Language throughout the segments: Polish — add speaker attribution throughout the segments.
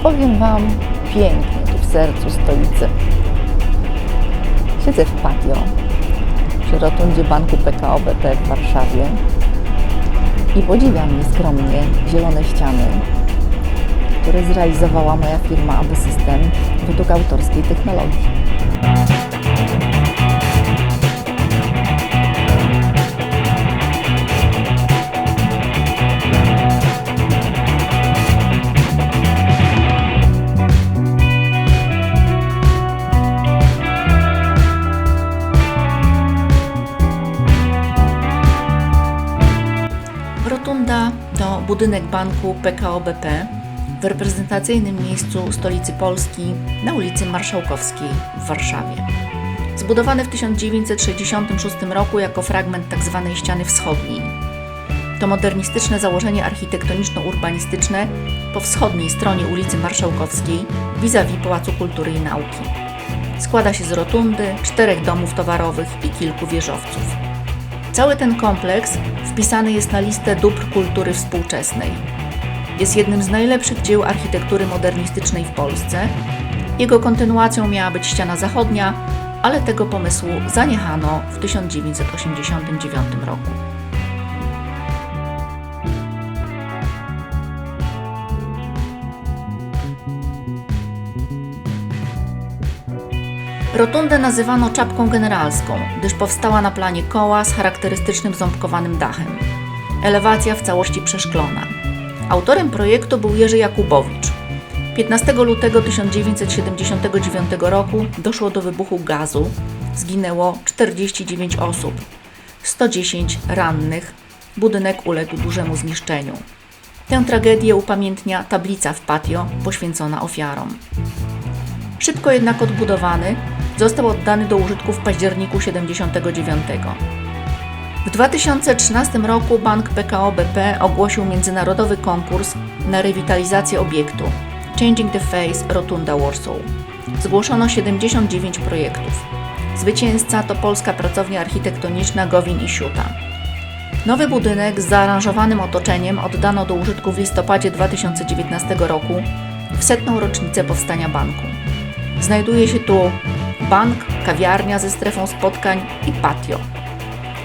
Speaker 1: Powiem Wam, pięknie tu w sercu stolicy. Siedzę w patio przy rotundzie Banku PKO BP w Warszawie i podziwiam nieskromnie zielone ściany, które zrealizowała moja firma AB System według autorskiej technologii. Rotunda to budynek banku PKO BP w reprezentacyjnym miejscu stolicy Polski na ulicy Marszałkowskiej w Warszawie. Zbudowany w 1966 roku jako fragment tzw. ściany wschodniej. To modernistyczne założenie architektoniczno-urbanistyczne po wschodniej stronie ulicy Marszałkowskiej vis-a-vis Pałacu Kultury i Nauki. Składa się z rotundy, 4 domów towarowych i kilku wieżowców. Cały ten kompleks wpisany jest na listę dóbr kultury współczesnej. Jest jednym z najlepszych dzieł architektury modernistycznej w Polsce. Jego kontynuacją miała być ściana zachodnia, ale tego pomysłu zaniechano w 1989 roku. Rotundę nazywano czapką generalską, gdyż powstała na planie koła z charakterystycznym ząbkowanym dachem. Elewacja w całości przeszklona. Autorem projektu był Jerzy Jakubowicz. 15 lutego 1979 roku doszło do wybuchu gazu. Zginęło 49 osób, 110 rannych. Budynek uległ dużemu zniszczeniu. Tę tragedię upamiętnia tablica w patio poświęcona ofiarom. Szybko jednak odbudowany, został oddany do użytku w październiku 1979. W 2013 roku Bank PKO BP ogłosił międzynarodowy konkurs na rewitalizację obiektu Changing the Face Rotunda Warsaw. Zgłoszono 79 projektów. Zwycięzca to polska pracownia architektoniczna Gowin i Siuta. Nowy budynek z zaaranżowanym otoczeniem oddano do użytku w listopadzie 2019 roku w 100. rocznicę powstania banku. Znajduje się tu bank, kawiarnia ze strefą spotkań i patio.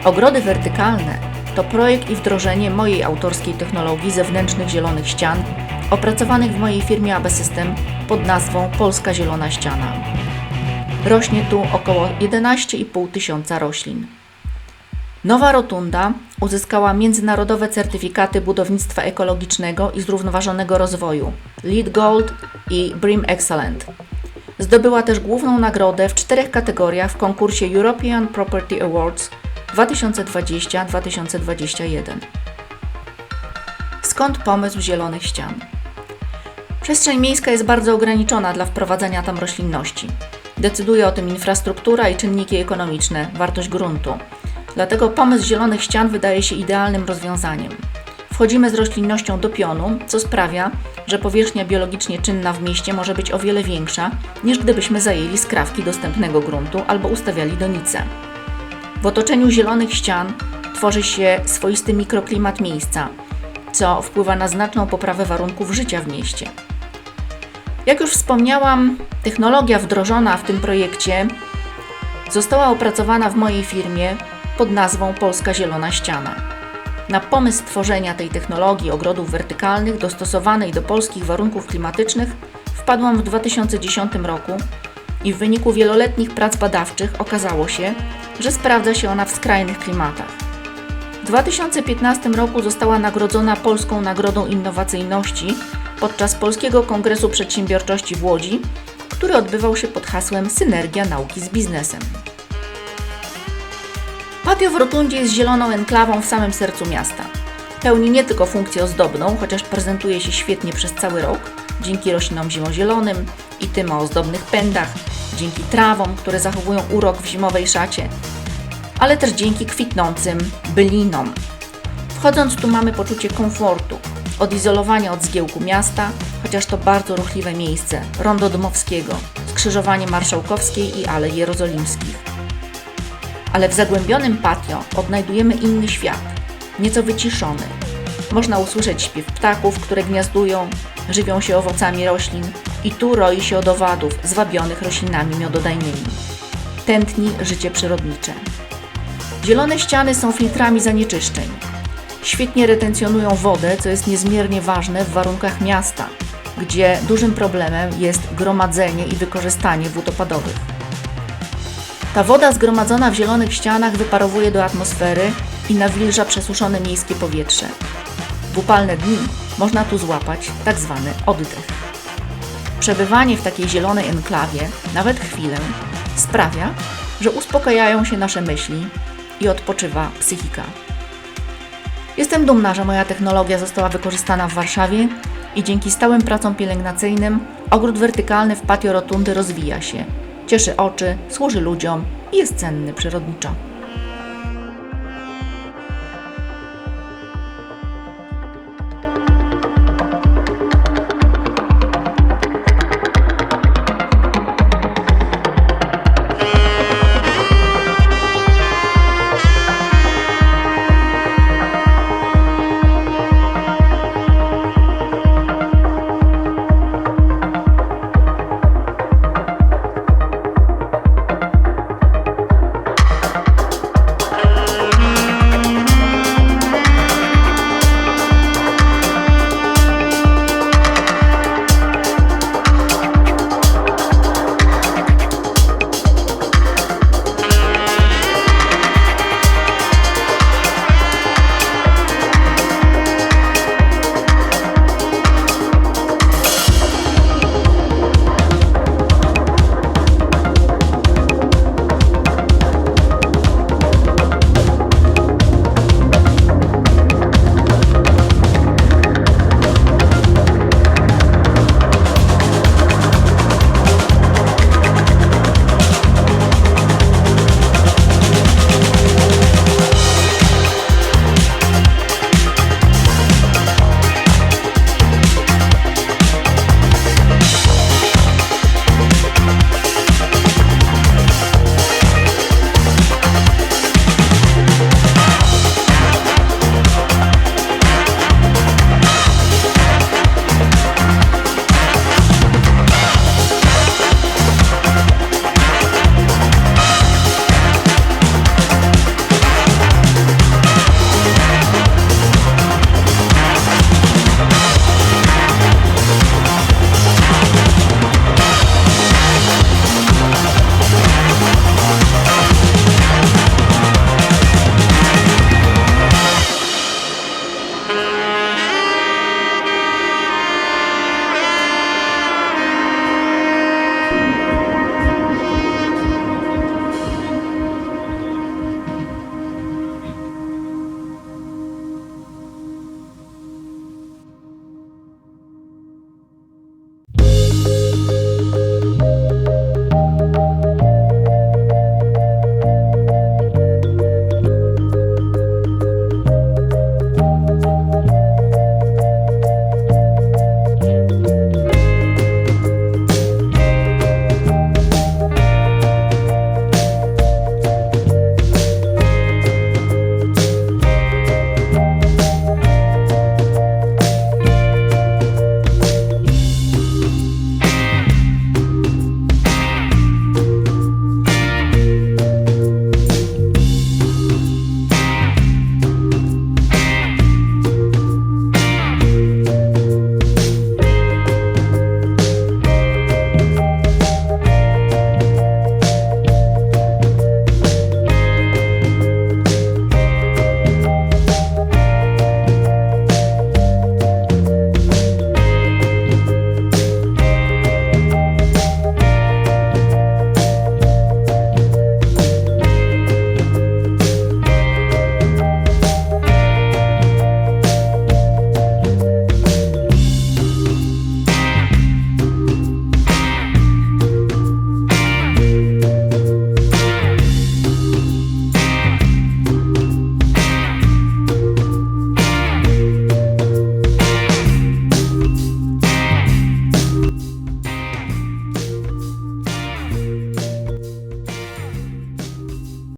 Speaker 1: Ogrody wertykalne to projekt i wdrożenie mojej autorskiej technologii zewnętrznych zielonych ścian, opracowanych w mojej firmie AB System pod nazwą Polska Zielona Ściana. Rośnie tu około 11,5 tysiąca roślin. Nowa rotunda uzyskała międzynarodowe certyfikaty budownictwa ekologicznego i zrównoważonego rozwoju LEED Gold i BREEAM Excellent. Zdobyła też główną nagrodę w 4 kategoriach w konkursie European Property Awards 2020-2021. Skąd pomysł zielonych ścian? Przestrzeń miejska jest bardzo ograniczona dla wprowadzania tam roślinności. Decyduje o tym infrastruktura i czynniki ekonomiczne, wartość gruntu. Dlatego pomysł zielonych ścian wydaje się idealnym rozwiązaniem. Wchodzimy z roślinnością do pionu, co sprawia, że powierzchnia biologicznie czynna w mieście może być o wiele większa, niż gdybyśmy zajęli skrawki dostępnego gruntu albo ustawiali donice. W otoczeniu zielonych ścian tworzy się swoisty mikroklimat miejsca, co wpływa na znaczną poprawę warunków życia w mieście. Jak już wspomniałam, technologia wdrożona w tym projekcie została opracowana w mojej firmie pod nazwą Polska Zielona Ściana. Na pomysł stworzenia tej technologii ogrodów wertykalnych dostosowanej do polskich warunków klimatycznych wpadłam w 2010 roku i w wyniku wieloletnich prac badawczych okazało się, że sprawdza się ona w skrajnych klimatach. W 2015 roku została nagrodzona Polską Nagrodą Innowacyjności podczas Polskiego Kongresu Przedsiębiorczości w Łodzi, który odbywał się pod hasłem Synergia nauki z biznesem. Patio w rotundzie jest zieloną enklawą w samym sercu miasta. Pełni nie tylko funkcję ozdobną, chociaż prezentuje się świetnie przez cały rok, dzięki roślinom zimozielonym i tym o ozdobnych pędach, dzięki trawom, które zachowują urok w zimowej szacie, ale też dzięki kwitnącym bylinom. Wchodząc tu mamy poczucie komfortu, odizolowania od zgiełku miasta, chociaż to bardzo ruchliwe miejsce, Rondo Dmowskiego, skrzyżowanie Marszałkowskiej i Alei Jerozolimskich. Ale w zagłębionym patio odnajdujemy inny świat, nieco wyciszony. Można usłyszeć śpiew ptaków, które gniazdują, żywią się owocami roślin i tu roi się od owadów zwabionych roślinami miododajnymi. Tętni życie przyrodnicze. Zielone ściany są filtrami zanieczyszczeń. Świetnie retencjonują wodę, co jest niezmiernie ważne w warunkach miasta, gdzie dużym problemem jest gromadzenie i wykorzystanie wód opadowych. Ta woda zgromadzona w zielonych ścianach wyparowuje do atmosfery i nawilża przesuszone miejskie powietrze. W upalne dni można tu złapać tak zwany oddech. Przebywanie w takiej zielonej enklawie, nawet chwilę, sprawia, że uspokajają się nasze myśli i odpoczywa psychika. Jestem dumna, że moja technologia została wykorzystana w Warszawie i dzięki stałym pracom pielęgnacyjnym ogród wertykalny w patio rotundy rozwija się, cieszy oczy, służy ludziom i jest cenny przyrodniczo.